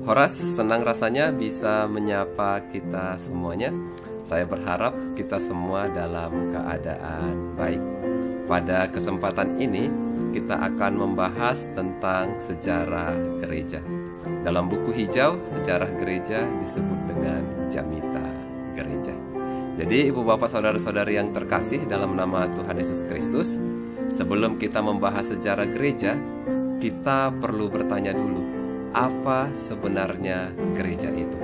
Horas, senang rasanya bisa menyapa kita semuanya. Saya berharap kita semua dalam keadaan baik. Pada kesempatan ini, kita akan membahas tentang sejarah gereja. Dalam buku hijau, sejarah gereja disebut dengan Jamita Gereja. Jadi, ibu bapak saudara-saudari yang terkasih dalam nama Tuhan Yesus Kristus, sebelum kita membahas sejarah gereja, kita perlu bertanya dulu, apa sebenarnya gereja itu?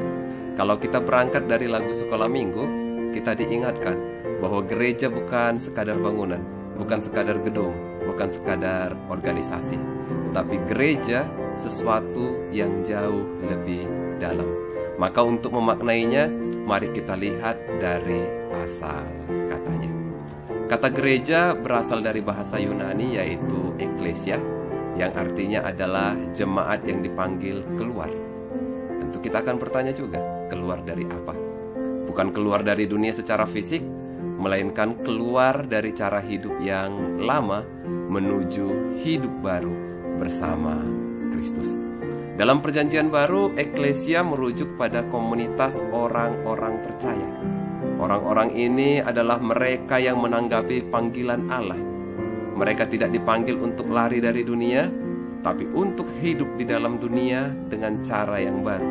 Kalau kita berangkat dari lagu sekolah minggu, kita diingatkan bahwa gereja bukan sekadar bangunan, bukan sekadar gedung, bukan sekadar organisasi, tapi gereja sesuatu yang jauh lebih dalam. Maka untuk memaknainya, mari kita lihat dari asal katanya. Kata gereja berasal dari bahasa Yunani yaitu eklesia, yang artinya adalah jemaat yang dipanggil keluar. Tentu kita akan bertanya juga, keluar dari apa? Bukan keluar dari dunia secara fisik, melainkan keluar dari cara hidup yang lama menuju hidup baru bersama Kristus. Dalam perjanjian baru, eklesia merujuk pada komunitas orang-orang percaya. Orang-orang ini adalah mereka yang menanggapi panggilan Allah. Mereka tidak dipanggil untuk lari dari dunia, tapi untuk hidup di dalam dunia dengan cara yang baru,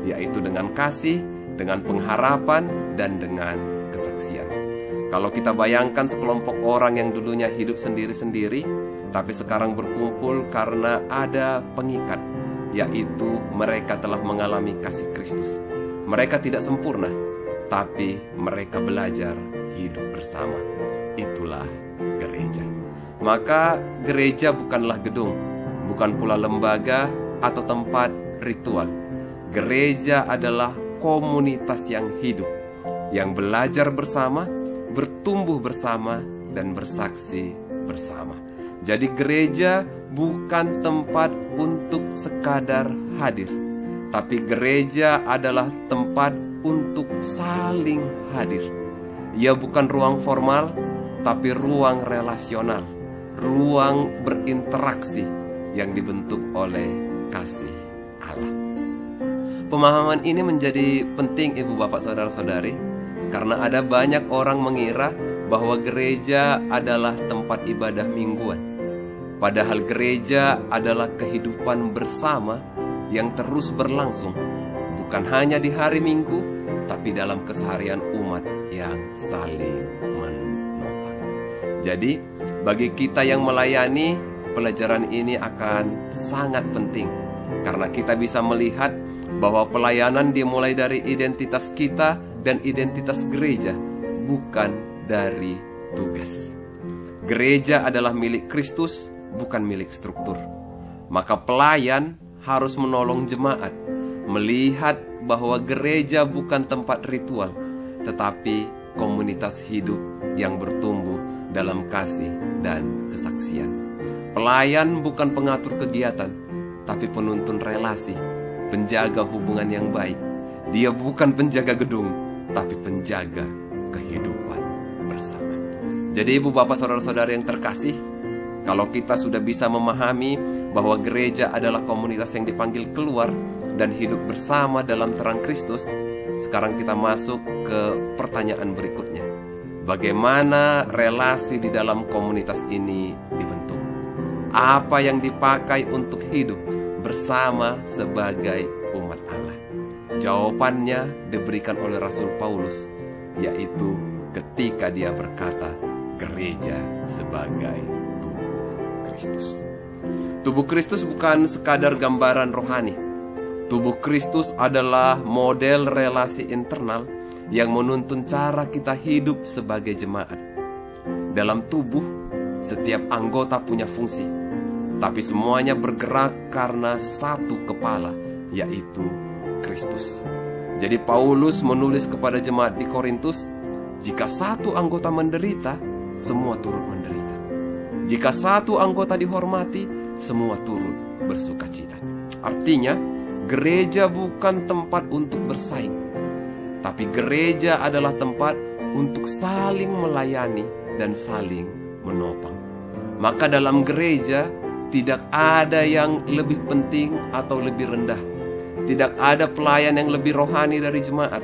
yaitu dengan kasih, dengan pengharapan, dan dengan kesaksian. Kalau kita bayangkan sekelompok orang yang dulunya hidup sendiri-sendiri, tapi sekarang berkumpul karena ada pengikat, yaitu mereka telah mengalami kasih Kristus. Mereka tidak sempurna, tapi mereka belajar hidup bersama. Itulah gereja. Maka gereja bukanlah gedung, bukan pula lembaga atau tempat ritual. Gereja adalah komunitas yang hidup, yang belajar bersama, bertumbuh bersama, dan bersaksi bersama. Jadi gereja bukan tempat untuk sekadar hadir, tapi gereja adalah tempat untuk saling hadir. Ia bukan ruang formal, tapi ruang relasional, ruang berinteraksi yang dibentuk oleh kasih Allah. Pemahaman ini menjadi penting ibu bapak saudara-saudari, karena ada banyak orang mengira bahwa gereja adalah tempat ibadah mingguan. Padahal gereja adalah kehidupan bersama yang terus berlangsung, bukan hanya di hari Minggu, tapi dalam keseharian umat yang saling menopang. Jadi, bagi kita yang melayani, pelajaran ini akan sangat penting, karena kita bisa melihat bahwa pelayanan dimulai dari identitas kita dan identitas gereja, bukan dari tugas. Gereja adalah milik Kristus, bukan milik struktur. Maka pelayan harus menolong jemaat, melihat bahwa gereja bukan tempat ritual, tetapi komunitas hidup yang bertumbuh dalam kasih dan kesaksian. Pelayan bukan pengatur kegiatan, tapi penuntun relasi, penjaga hubungan yang baik. Dia bukan penjaga gedung, tapi penjaga kehidupan bersama. Jadi ibu bapak saudara-saudara yang terkasih, kalau kita sudah bisa memahami bahwa gereja adalah komunitas yang dipanggil keluar dan hidup bersama dalam terang Kristus, sekarang kita masuk ke pertanyaan berikutnya. Bagaimana relasi di dalam komunitas ini dibentuk? Apa yang dipakai untuk hidup bersama sebagai umat Allah? Jawabannya diberikan oleh Rasul Paulus, yaitu ketika dia berkata, gereja sebagai tubuh Kristus. Tubuh Kristus bukan sekadar gambaran rohani. Tubuh Kristus adalah model relasi internal yang menuntun cara kita hidup sebagai jemaat. Dalam tubuh, setiap anggota punya fungsi, tapi semuanya bergerak karena satu kepala, yaitu Kristus. Jadi Paulus menulis kepada jemaat di Korintus, jika satu anggota menderita, semua turut menderita. Jika satu anggota dihormati, semua turut bersukacita. Artinya, gereja bukan tempat untuk bersaing, tapi gereja adalah tempat untuk saling melayani dan saling menopang. Maka dalam gereja tidak ada yang lebih penting atau lebih rendah, Tidak ada pelayan yang lebih rohani dari jemaat.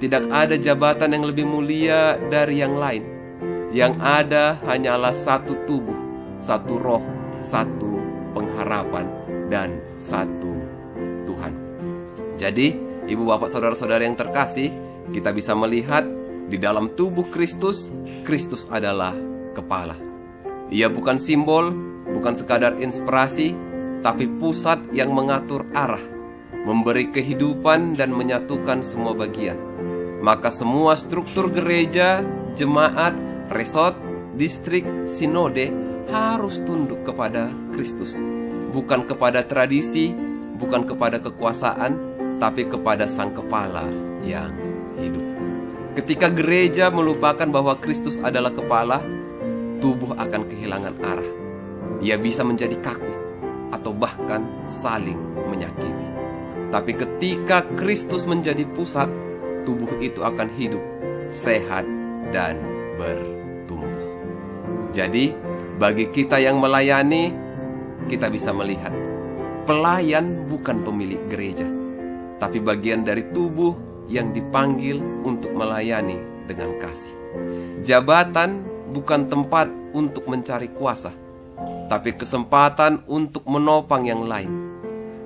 Tidak ada jabatan yang lebih mulia dari yang lain. Yang ada hanyalah satu tubuh, satu roh, satu pengharapan, dan satu Tuhan. Jadi, ibu bapak saudara-saudara yang terkasih, kita bisa melihat di dalam tubuh Kristus, Kristus adalah kepala. Ia bukan simbol, bukan sekadar inspirasi, tapi pusat yang mengatur arah, memberi kehidupan dan menyatukan semua bagian. Maka semua struktur gereja, jemaat, resort, distrik, sinode harus tunduk kepada Kristus. Bukan kepada tradisi, bukan kepada kekuasaan, tapi kepada Sang Kepala yang hidup. Ketika gereja melupakan bahwa Kristus adalah kepala, tubuh akan kehilangan arah. Ia bisa menjadi kaku atau bahkan saling menyakiti. Tapi ketika Kristus menjadi pusat, tubuh itu akan hidup, sehat, dan bertumbuh. Jadi, bagi kita yang melayani, kita bisa melihat pelayan bukan pemilik gereja, tapi bagian dari tubuh yang dipanggil untuk melayani dengan kasih. Jabatan bukan tempat untuk mencari kuasa, tapi kesempatan untuk menopang yang lain.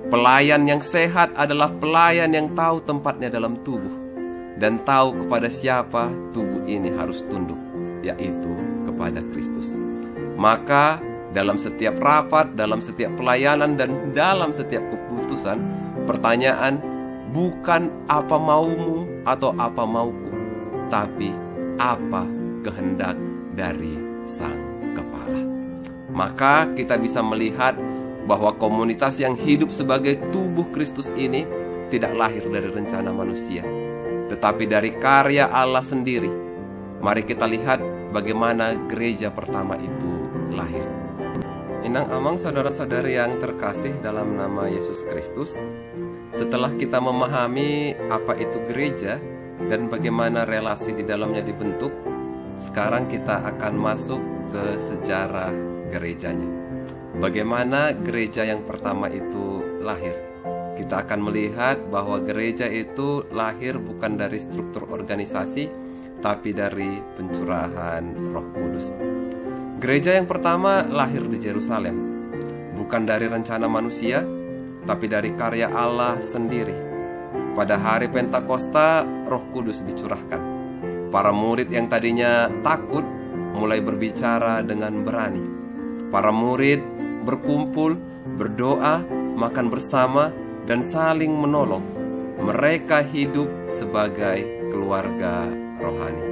Pelayan yang sehat adalah pelayan yang tahu tempatnya dalam tubuh dan tahu kepada siapa tubuh ini harus tunduk, yaitu kepada Kristus. Maka dalam setiap rapat, dalam setiap pelayanan, dan dalam setiap keputusan, pertanyaan bukan apa maumu atau apa mauku, tapi apa kehendak dari Sang Kepala. Maka kita bisa melihat bahwa komunitas yang hidup sebagai tubuh Kristus ini tidak lahir dari rencana manusia, tetapi dari karya Allah sendiri. Mari kita lihat bagaimana gereja pertama itu lahir. Inang amang saudara-saudari yang terkasih dalam nama Yesus Kristus, setelah kita memahami apa itu gereja dan bagaimana relasi di dalamnya dibentuk, sekarang kita akan masuk ke sejarah gerejanya. Bagaimana gereja yang pertama itu lahir? Kita akan melihat bahwa gereja itu lahir bukan dari struktur organisasi, tapi dari pencurahan Roh Kudus. Gereja yang pertama lahir di Yerusalem, bukan dari rencana manusia, tapi dari karya Allah sendiri. Pada hari Pentakosta, Roh Kudus dicurahkan. Para murid yang tadinya takut mulai berbicara dengan berani. Para murid berkumpul, berdoa, makan bersama, dan saling menolong. Mereka hidup sebagai keluarga rohani.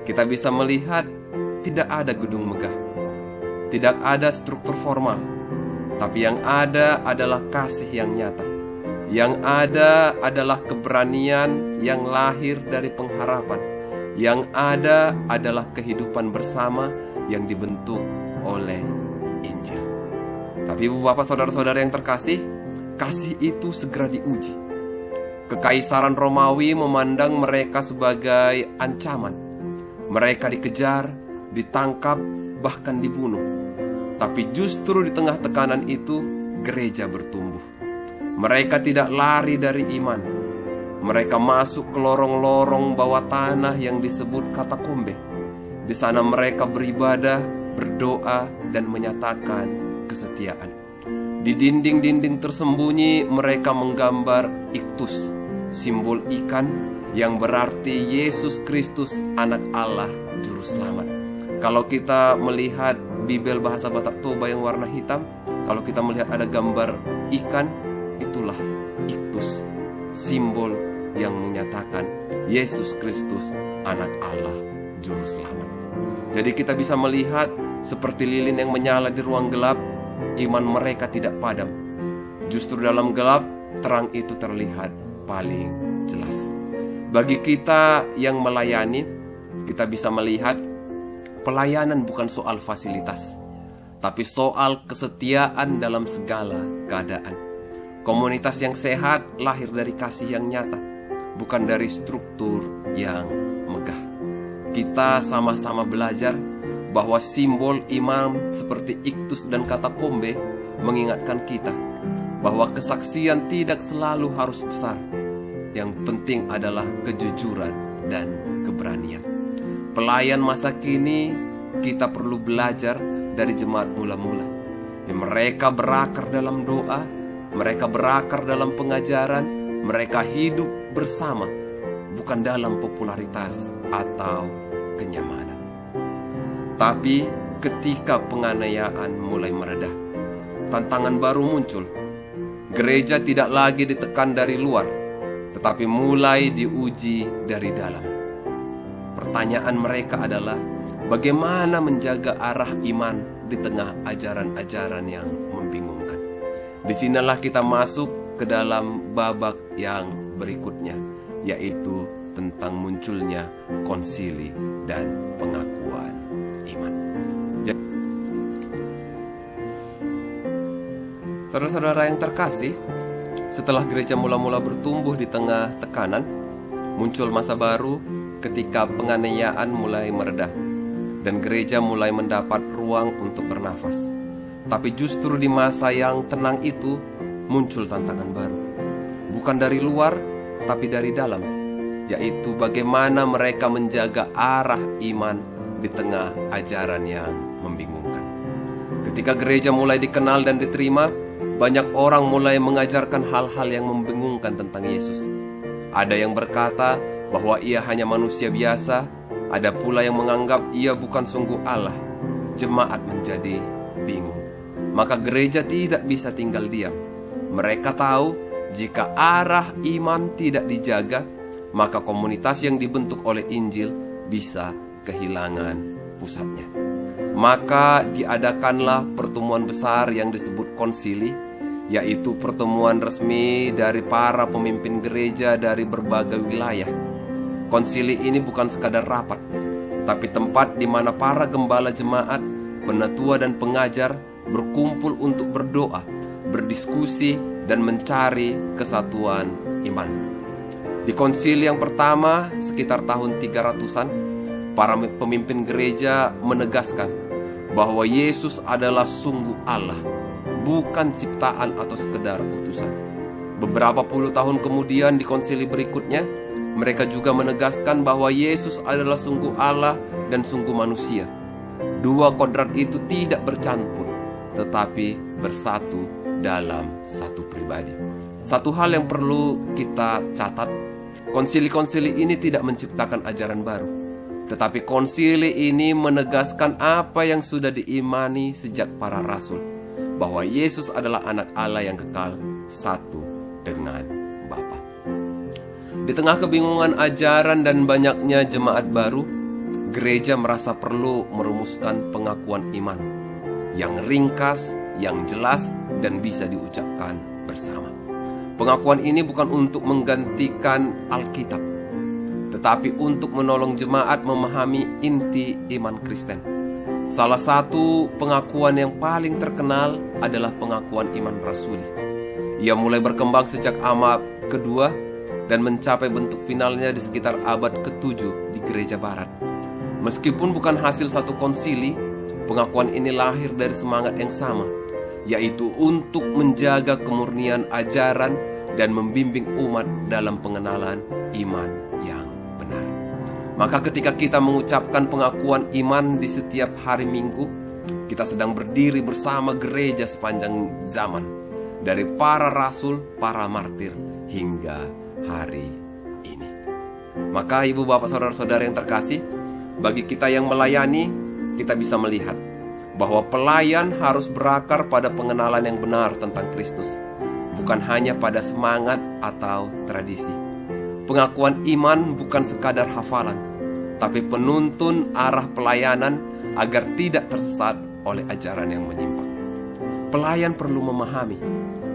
Kita bisa melihat tidak ada gedung megah, tidak ada struktur formal, tapi yang ada adalah kasih yang nyata. Yang ada adalah keberanian yang lahir dari pengharapan. Yang ada adalah kehidupan bersama yang dibentuk oleh Injil. Tapi ibu bapak saudara-saudara yang terkasih, kasih itu segera diuji. Kekaisaran Romawi memandang mereka sebagai ancaman. Mereka dikejar, ditangkap, bahkan dibunuh. Tapi justru di tengah tekanan itu, gereja bertumbuh. Mereka tidak lari dari iman. Mereka masuk ke lorong-lorong bawah tanah yang disebut katakombe. Di sana mereka beribadah, berdoa, dan menyatakan kesetiaan. Di dinding-dinding tersembunyi mereka menggambar iktus, simbol ikan yang berarti Yesus Kristus anak Allah juru selamat. Kalau kita melihat Bibel bahasa Batak Toba yang warna hitam, kalau kita melihat ada gambar ikan, itulah iktus, simbol yang menyatakan Yesus Kristus anak Allah juru selamat. Jadi kita bisa melihat seperti lilin yang menyala di ruang gelap, iman mereka tidak padam. Justru dalam gelap, terang itu terlihat paling jelas. Bagi kita yang melayani, kita bisa melihat pelayanan bukan soal fasilitas, tapi soal kesetiaan dalam segala keadaan. Komunitas yang sehat lahir dari kasih yang nyata, bukan dari struktur yang megah. Kita sama-sama belajar bahwa simbol iman seperti iktus dan katakombe mengingatkan kita bahwa kesaksian tidak selalu harus besar. Yang penting adalah kejujuran dan keberanian. Pelayan masa kini, kita perlu belajar dari jemaat mula-mula. Mereka berakar dalam doa, mereka berakar dalam pengajaran, mereka hidup bersama, bukan dalam popularitas atau kenyamanan. Tapi ketika penganiayaan mulai meredah, tantangan baru muncul. Gereja tidak lagi ditekan dari luar, tetapi mulai diuji dari dalam. Pertanyaan mereka adalah, bagaimana menjaga arah iman di tengah ajaran-ajaran yang membingungkan? Disinilah kita masuk ke dalam babak yang berikutnya, yaitu tentang munculnya konsili dan pengakuan iman. Saudara-saudara yang terkasih, setelah gereja mula-mula bertumbuh di tengah tekanan, muncul masa baru ketika penganiayaan mulai meredah dan gereja mulai mendapat ruang untuk bernafas. Tapi justru di masa yang tenang itu muncul tantangan baru, bukan dari luar tapi dari dalam, yaitu bagaimana mereka menjaga arah iman di tengah ajaran yang membingungkan. Ketika gereja mulai dikenal dan diterima, banyak orang mulai mengajarkan hal-hal yang membingungkan tentang Yesus. Ada yang berkata bahwa ia hanya manusia biasa, ada pula yang menganggap ia bukan sungguh Allah. Jemaat menjadi bingung. Maka gereja tidak bisa tinggal diam. Mereka tahu jika arah iman tidak dijaga, maka komunitas yang dibentuk oleh Injil bisa kehilangan pusatnya. Maka diadakanlah pertemuan besar yang disebut konsili, yaitu pertemuan resmi dari para pemimpin gereja dari berbagai wilayah. Konsili ini bukan sekadar rapat, tapi tempat di mana para gembala jemaat, penatua dan pengajar berkumpul untuk berdoa, berdiskusi, dan mencari kesatuan iman. Di konsili yang pertama, sekitar tahun 300-an, para pemimpin gereja menegaskan bahwa Yesus adalah sungguh Allah, bukan ciptaan atau sekedar utusan. Beberapa puluh tahun kemudian di konsili berikutnya, mereka juga menegaskan bahwa Yesus adalah sungguh Allah dan sungguh manusia. Dua kodrat itu tidak bercampur, tetapi bersatu dalam satu pribadi. Satu hal yang perlu kita catat, konsili-konsili ini tidak menciptakan ajaran baru, tetapi konsili ini menegaskan apa yang sudah diimani sejak para rasul, bahwa Yesus adalah anak Allah yang kekal, satu dengan Bapa. Di tengah kebingungan ajaran dan banyaknya jemaat baru, gereja merasa perlu merumuskan pengakuan iman yang ringkas, yang jelas, dan bisa diucapkan bersama. Pengakuan ini bukan untuk menggantikan Alkitab, tetapi untuk menolong jemaat memahami inti iman Kristen. Salah satu pengakuan yang paling terkenal adalah pengakuan iman rasuli. Ia mulai berkembang sejak abad kedua dan mencapai bentuk finalnya di sekitar abad ke-7 di gereja barat. Meskipun bukan hasil satu konsili, pengakuan ini lahir dari semangat yang sama, yaitu untuk menjaga kemurnian ajaran dan membimbing umat dalam pengenalan iman yang benar. Maka ketika kita mengucapkan pengakuan iman di setiap hari Minggu, kita sedang berdiri bersama gereja sepanjang zaman, dari para rasul, para martir, hingga hari ini. Maka ibu bapak saudara-saudara yang terkasih, bagi kita yang melayani, kita bisa melihat bahwa pelayan harus berakar pada pengenalan yang benar tentang Kristus, bukan hanya pada semangat atau tradisi. Pengakuan iman bukan sekadar hafalan, tapi penuntun arah pelayanan agar tidak tersesat oleh ajaran yang menyimpang. Pelayan perlu memahami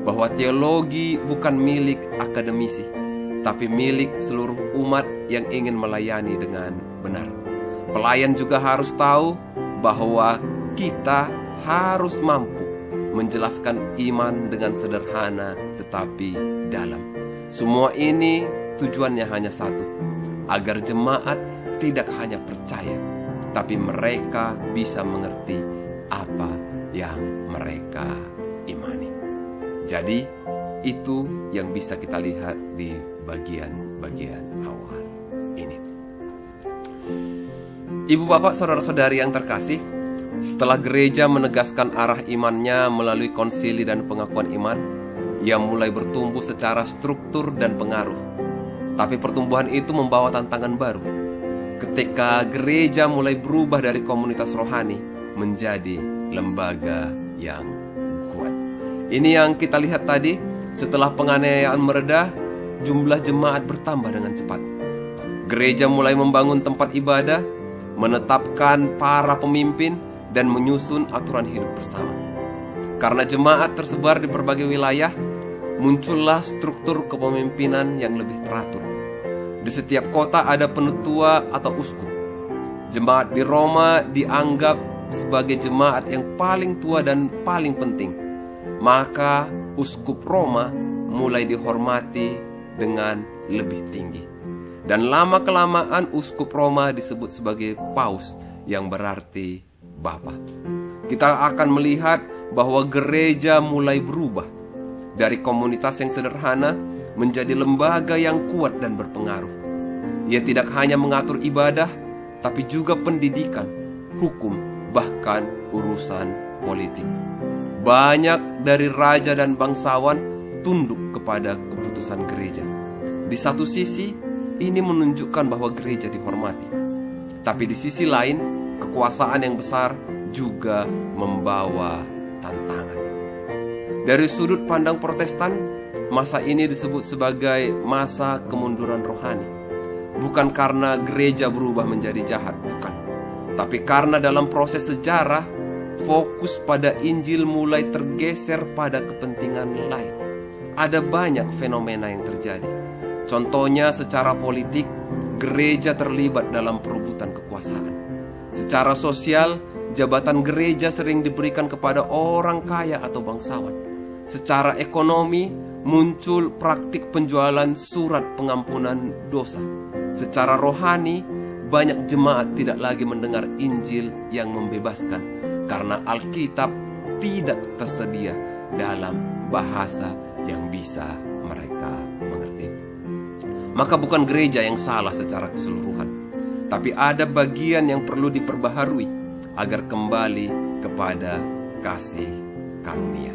bahwa teologi bukan milik akademisi, tapi milik seluruh umat yang ingin melayani dengan benar. Pelayan juga harus tahu bahwa kita harus mampu menjelaskan iman dengan sederhana tetapi dalam. Semua ini tujuannya hanya satu, agar jemaat tidak hanya percaya, tapi mereka bisa mengerti apa yang mereka imani. Jadi, Itu yang bisa kita lihat di bagian-bagian awal ini. Ibu bapak saudara-saudari yang terkasih, setelah gereja menegaskan arah imannya melalui konsili dan pengakuan iman, ia mulai bertumbuh secara struktur dan pengaruh. Tapi pertumbuhan itu membawa tantangan baru. Ketika gereja mulai berubah dari komunitas rohani menjadi lembaga yang kuat. Ini yang kita lihat tadi. Setelah penganiayaan mereda, jumlah jemaat bertambah dengan cepat. Gereja mulai membangun tempat ibadah, menetapkan para pemimpin, dan menyusun aturan hidup bersama. Karena jemaat tersebar di berbagai wilayah, muncullah struktur kepemimpinan yang lebih teratur. Di setiap kota ada penutua atau uskup. Jemaat di Roma dianggap sebagai jemaat yang paling tua dan paling penting. Maka uskup Roma mulai dihormati dengan lebih tinggi. Dan lama-kelamaan uskup Roma disebut sebagai paus, yang berarti Bapa. Kita akan melihat bahwa gereja mulai berubah dari komunitas yang sederhana menjadi lembaga yang kuat dan berpengaruh. Ia tidak hanya mengatur ibadah, tapi juga pendidikan, hukum, bahkan urusan politik. Banyak dari raja dan bangsawan tunduk kepada keputusan gereja. Di satu sisi, ini menunjukkan bahwa gereja dihormati. Tapi di sisi lain, kekuasaan yang besar juga membawa tantangan. Dari sudut pandang Protestan, masa ini disebut sebagai masa kemunduran rohani. Bukan karena gereja berubah menjadi jahat, bukan. Tapi karena dalam proses sejarah, fokus pada Injil mulai tergeser pada kepentingan lain. Ada banyak fenomena yang terjadi. Contohnya secara politik, gereja terlibat dalam perebutan kekuasaan. Secara sosial, jabatan gereja sering diberikan kepada orang kaya atau bangsawan. Secara ekonomi, muncul praktik penjualan surat pengampunan dosa. Secara rohani, banyak jemaat tidak lagi mendengar Injil yang membebaskan karena Alkitab tidak tersedia dalam bahasa yang bisa mereka mengerti. Maka bukan gereja yang salah secara keseluruhan, tapi ada bagian yang perlu diperbaharui agar kembali kepada kasih karunia.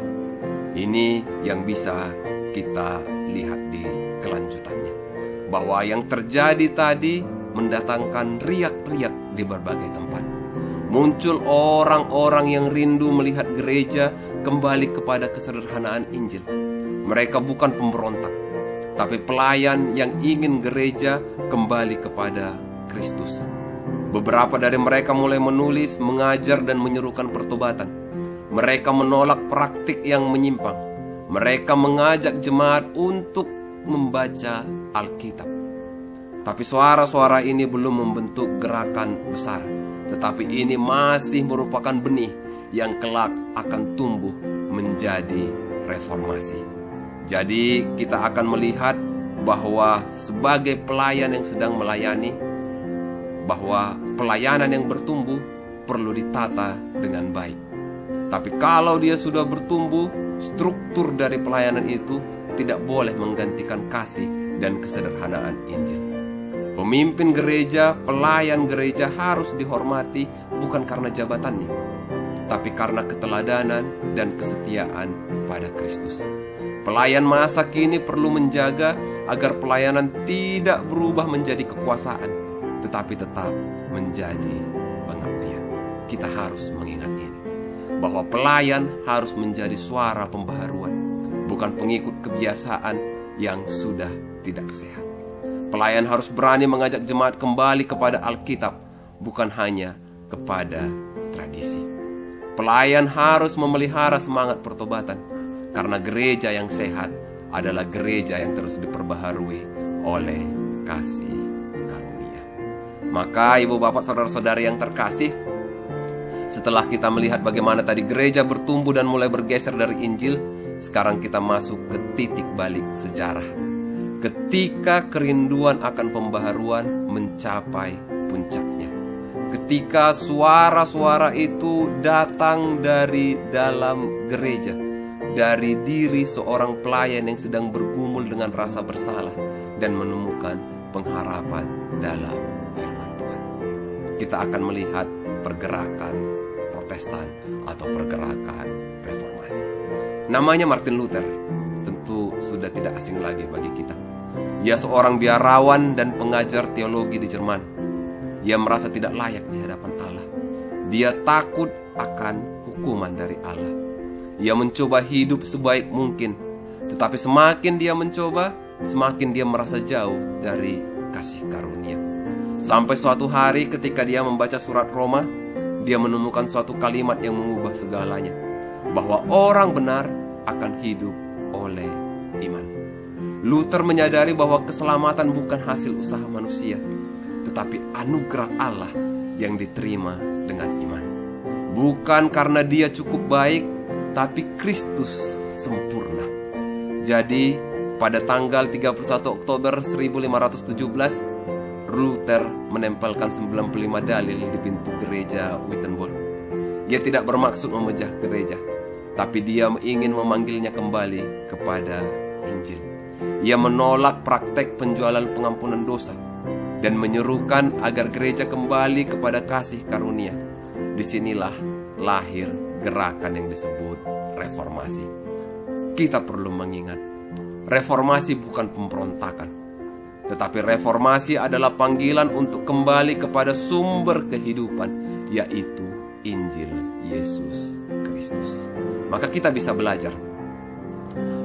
Ini yang bisa kita lihat di kelanjutannya, bahwa yang terjadi tadi mendatangkan riak-riak di berbagai tempat. Muncul orang-orang yang rindu melihat gereja kembali kepada kesederhanaan Injil. Mereka bukan pemberontak, tapi pelayan yang ingin gereja kembali kepada Kristus. Beberapa dari mereka mulai menulis, mengajar, dan menyerukan pertobatan. Mereka menolak praktik yang menyimpang. Mereka mengajak jemaat untuk membaca Alkitab. Tapi suara-suara ini belum membentuk gerakan besar, tetapi ini masih merupakan benih yang kelak akan tumbuh menjadi reformasi. Jadi kita akan melihat bahwa sebagai pelayan yang sedang melayani, bahwa pelayanan yang bertumbuh perlu ditata dengan baik. Tapi kalau dia sudah bertumbuh, struktur dari pelayanan itu tidak boleh menggantikan kasih dan kesederhanaan Injil. Pemimpin gereja, pelayan gereja harus dihormati bukan karena jabatannya, tapi karena keteladanan dan kesetiaan pada Kristus. Pelayan masa kini perlu menjaga agar pelayanan tidak berubah menjadi kekuasaan, tetapi tetap menjadi pengabdian. Kita harus mengingat ini, bahwa pelayan harus menjadi suara pembaharuan, bukan pengikut kebiasaan yang sudah tidak sehat. Pelayan harus berani mengajak jemaat kembali kepada Alkitab, bukan hanya kepada tradisi. Pelayan harus memelihara semangat pertobatan, karena gereja yang sehat adalah gereja yang terus diperbaharui oleh kasih karunia. Maka ibu bapak saudara-saudari yang terkasih, setelah kita melihat bagaimana tadi gereja bertumbuh dan mulai bergeser dari Injil, sekarang kita masuk ke titik balik sejarah. Ketika kerinduan akan pembaharuan mencapai puncaknya. Ketika suara-suara itu datang dari dalam gereja. dari diri seorang pelayan yang sedang bergumul dengan rasa bersalah dan menemukan pengharapan dalam firman Tuhan. Kita akan melihat pergerakan Protestan atau pergerakan Reformasi. Namanya Martin Luther, tentu sudah tidak asing lagi bagi kita. Ia seorang biarawan dan pengajar teologi di Jerman. Ia merasa tidak layak di hadapan Allah. Dia takut akan hukuman dari Allah. Ia mencoba hidup sebaik mungkin, tetapi semakin dia mencoba, semakin dia merasa jauh dari kasih karunia. Sampai suatu hari ketika dia membaca surat Roma, dia menemukan suatu kalimat yang mengubah segalanya, bahwa orang benar akan hidup oleh iman. Luther menyadari bahwa keselamatan bukan hasil usaha manusia, tetapi anugerah Allah yang diterima dengan iman. Bukan karena dia cukup baik, tapi Kristus sempurna. Jadi pada tanggal 31 Oktober 1517, Luther menempelkan 95 dalil di pintu gereja Wittenberg. Ia tidak bermaksud memecah gereja, tapi dia ingin memanggilnya kembali kepada Injil. Ia menolak praktek penjualan pengampunan dosa dan menyerukan agar gereja kembali kepada kasih karunia. Disinilah lahir gerakan yang disebut reformasi. Kita perlu mengingat, reformasi bukan pemberontakan, tetapi reformasi adalah panggilan untuk kembali kepada sumber kehidupan, yaitu Injil Yesus Kristus. Maka kita bisa belajar.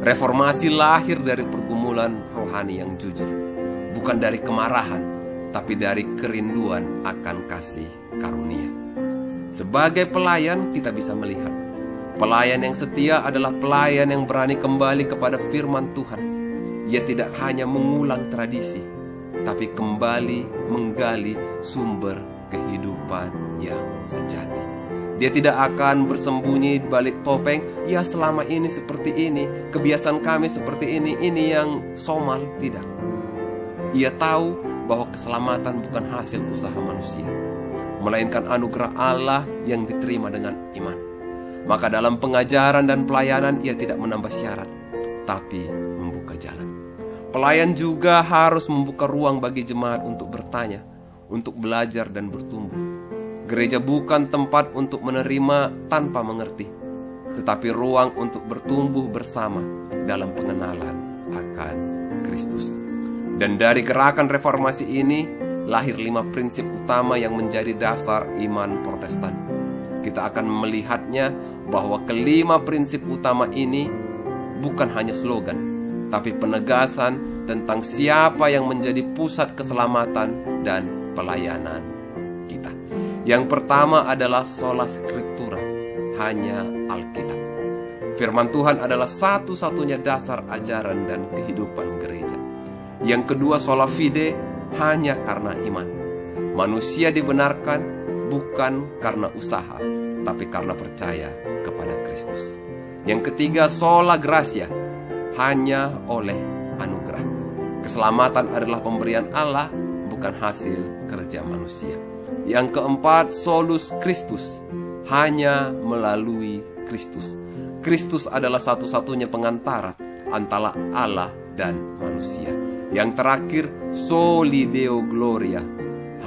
Reformasi lahir dari pergumulan rohani yang jujur, bukan dari kemarahan, tapi dari kerinduan akan kasih karunia. Sebagai pelayan, kita bisa melihat pelayan yang setia adalah pelayan yang berani kembali kepada firman Tuhan. Ia tidak hanya mengulang tradisi, tapi kembali menggali sumber kehidupan yang sejati. Dia tidak akan bersembunyi di balik topeng, ya selama ini seperti ini, kebiasaan kami seperti ini yang somal, tidak. Ia tahu bahwa keselamatan bukan hasil usaha manusia, melainkan anugerah Allah yang diterima dengan iman. Maka dalam pengajaran dan pelayanan ia tidak menambah syarat, tapi membuka jalan. Pelayan juga harus membuka ruang bagi jemaat untuk bertanya, untuk belajar dan bertumbuh. Gereja bukan tempat untuk menerima tanpa mengerti, tetapi ruang untuk bertumbuh bersama dalam pengenalan akan Kristus. Dan dari gerakan reformasi ini lahir 5 prinsip utama yang menjadi dasar iman Protestan. Kita akan melihatnya bahwa kelima prinsip utama ini bukan hanya slogan, tapi penegasan tentang siapa yang menjadi pusat keselamatan dan pelayanan kita. Yang pertama adalah sola scriptura, hanya Alkitab. Firman Tuhan adalah satu-satunya dasar ajaran dan kehidupan gereja. Yang kedua sola fide, hanya karena iman. Manusia dibenarkan bukan karena usaha, tapi karena percaya kepada Kristus. Yang ketiga sola gratia, hanya oleh anugerah. Keselamatan adalah pemberian Allah, bukan hasil kerja manusia. Yang keempat solus Christus, hanya melalui Kristus. Kristus adalah satu-satunya pengantara antara Allah dan manusia. Yang terakhir soli Deo gloria,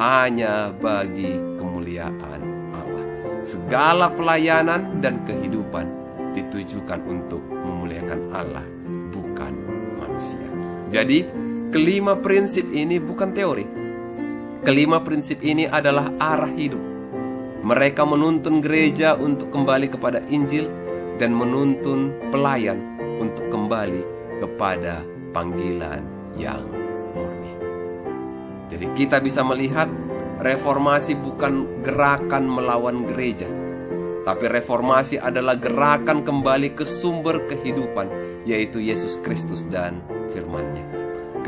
hanya bagi kemuliaan Allah. Segala pelayanan dan kehidupan ditujukan untuk memuliakan Allah, bukan manusia. Jadi kelima prinsip ini bukan teori. Kelima prinsip ini adalah arah hidup. Mereka menuntun gereja untuk kembali kepada Injil dan menuntun pelayan untuk kembali kepada panggilan yang murni. Jadi kita bisa melihat reformasi bukan gerakan melawan gereja, tapi reformasi adalah gerakan kembali ke sumber kehidupan, yaitu Yesus Kristus dan firman-Nya.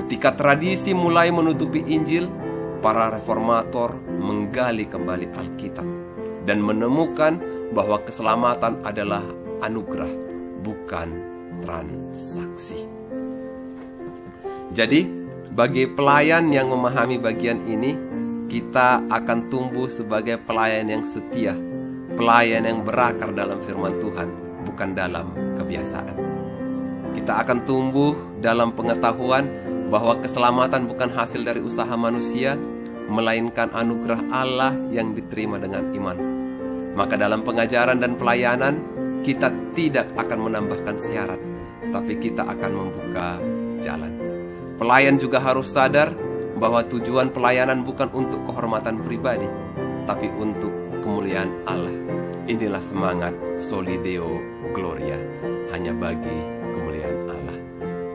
Ketika tradisi mulai menutupi Injil, para reformator menggali kembali Alkitab dan menemukan bahwa keselamatan adalah anugerah, bukan transaksi. Jadi, bagi pelayan yang memahami bagian ini, kita akan tumbuh sebagai pelayan yang setia, pelayan yang berakar dalam firman Tuhan, bukan dalam kebiasaan. Kita akan tumbuh dalam pengetahuan bahwa keselamatan bukan hasil dari usaha manusia, melainkan anugerah Allah yang diterima dengan iman. Maka dalam pengajaran dan pelayanan, kita tidak akan menambahkan syarat, tapi kita akan membuka jalan. Pelayan juga harus sadar bahwa tujuan pelayanan bukan untuk kehormatan pribadi, tapi untuk kemuliaan Allah. Inilah semangat Soli Deo Gloria, hanya bagi kemuliaan Allah.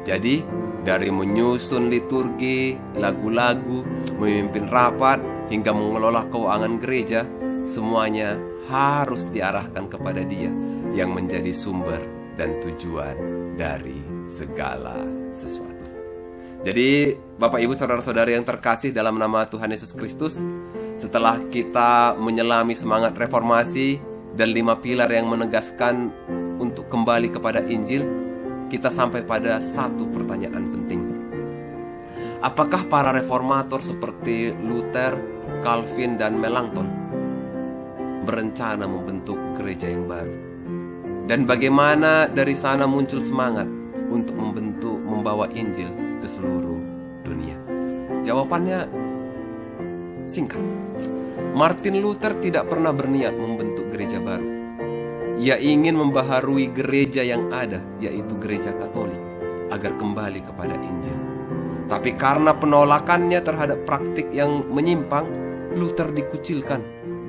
Jadi, dari menyusun liturgi, lagu-lagu, memimpin rapat, hingga mengelola keuangan gereja, semuanya harus diarahkan kepada Dia yang menjadi sumber dan tujuan dari segala sesuatu. Jadi, Bapak Ibu saudara-saudari yang terkasih dalam nama Tuhan Yesus Kristus, setelah kita menyelami semangat reformasi dan 5 pilar yang menegaskan untuk kembali kepada Injil, kita sampai pada satu pertanyaan penting. Apakah para reformator seperti Luther, Calvin, dan Melanchthon berencana membentuk gereja yang baru? Dan bagaimana dari sana muncul semangat untuk membawa Injil ke seluruh dunia? Jawabannya singkat. Martin Luther tidak pernah berniat membentuk gereja baru. Ia ingin membaharui gereja yang ada, yaitu gereja Katolik, agar kembali kepada Injil. Tapi karena penolakannya terhadap praktik yang menyimpang, Luther dikucilkan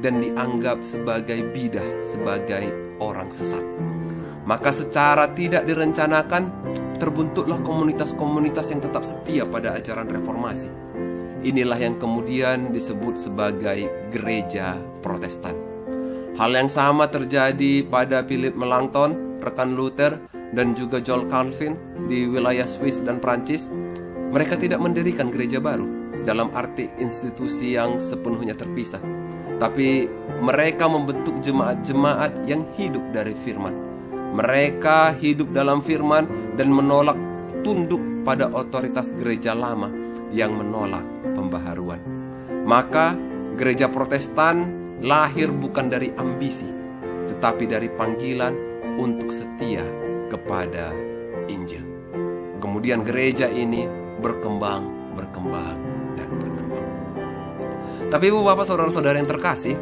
dan dianggap sebagai bidah, sebagai orang sesat. Maka secara tidak direncanakan, terbentuklah komunitas-komunitas yang tetap setia pada ajaran reformasi. Inilah yang kemudian disebut sebagai gereja Protestan. Hal yang sama terjadi pada Philip Melanchthon, rekan Luther, dan juga John Calvin di wilayah Swiss dan Prancis. Mereka tidak mendirikan gereja baru dalam arti institusi yang sepenuhnya terpisah, tapi mereka membentuk jemaat-jemaat yang hidup dari firman. Mereka hidup dalam firman dan menolak tunduk pada otoritas gereja lama yang menolak pembaharuan. Maka gereja Protestan lahir bukan dari ambisi, tetapi dari panggilan untuk setia kepada Injil. Kemudian gereja ini berkembang, dan berkembang. Tapi Ibu Bapak Saudara-saudara yang terkasih,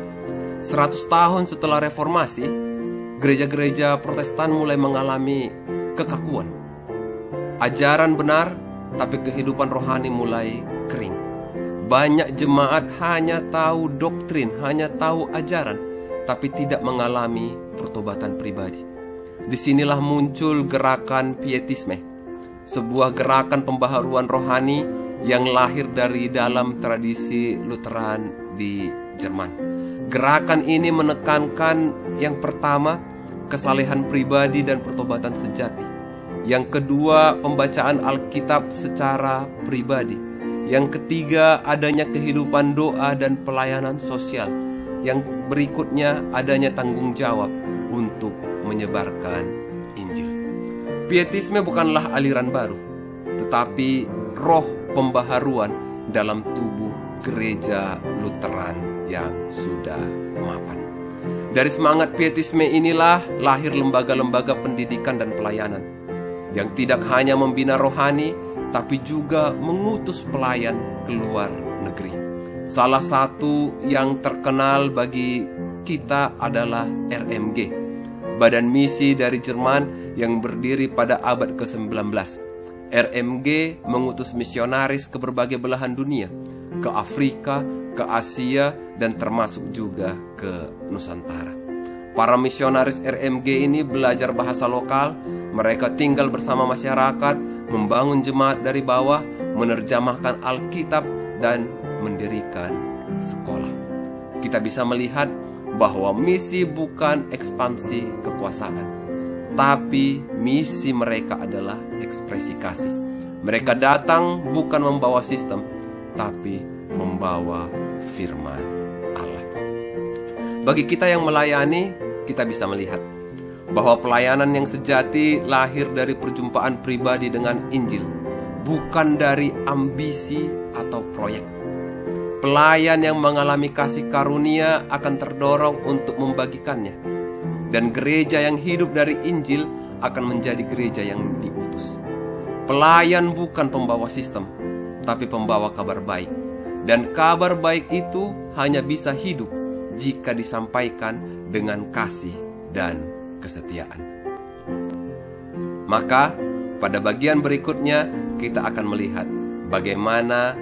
100 tahun setelah reformasi, gereja-gereja Protestan mulai mengalami kekakuan. Ajaran benar, tapi kehidupan rohani mulai kering. Banyak jemaat hanya tahu doktrin, hanya tahu ajaran, tapi tidak mengalami pertobatan pribadi. Disinilah muncul gerakan Pietisme, sebuah gerakan pembaharuan rohani yang lahir dari dalam tradisi Lutheran di Jerman. Gerakan ini menekankan yang pertama, kesalehan pribadi dan pertobatan sejati. Yang kedua, pembacaan Alkitab secara pribadi. Yang ketiga, adanya kehidupan doa dan pelayanan sosial. Yang berikutnya, adanya tanggung jawab untuk menyebarkan Injil. Pietisme bukanlah aliran baru, tetapi roh pembaharuan dalam tubuh gereja Lutheran yang sudah mapan. Dari semangat Pietisme inilah lahir lembaga-lembaga pendidikan dan pelayanan yang tidak hanya membina rohani, tapi juga mengutus pelayan ke luar negeri. Salah satu yang terkenal bagi kita adalah RMG, badan misi dari Jerman yang berdiri pada abad ke-19. RMG mengutus misionaris ke berbagai belahan dunia, ke Afrika, ke Asia, dan termasuk juga ke Nusantara. Para misionaris RMG ini belajar bahasa lokal, mereka tinggal bersama masyarakat, membangun jemaat dari bawah, menerjemahkan Alkitab, dan mendirikan sekolah. Kita bisa melihat bahwa misi bukan ekspansi kekuasaan, tapi misi mereka adalah ekspresi kasih. Mereka datang bukan membawa sistem, tapi membawa firman Allah. Bagi kita yang melayani, kita bisa melihat bahwa pelayanan yang sejati lahir dari perjumpaan pribadi dengan Injil, bukan dari ambisi atau proyek. Pelayan yang mengalami kasih karunia akan terdorong untuk membagikannya. Dan gereja yang hidup dari Injil akan menjadi gereja yang diutus. Pelayan bukan pembawa sistem, tapi pembawa kabar baik. Dan kabar baik itu hanya bisa hidup jika disampaikan dengan kasih dan kesetiaan. Maka pada bagian berikutnya kita akan melihat bagaimana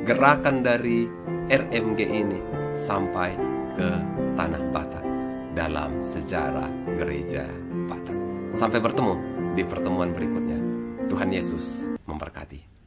gerakan dari RMG ini sampai ke Tanah Batak dalam sejarah gereja Batak. Sampai bertemu di pertemuan berikutnya. Tuhan Yesus memberkati.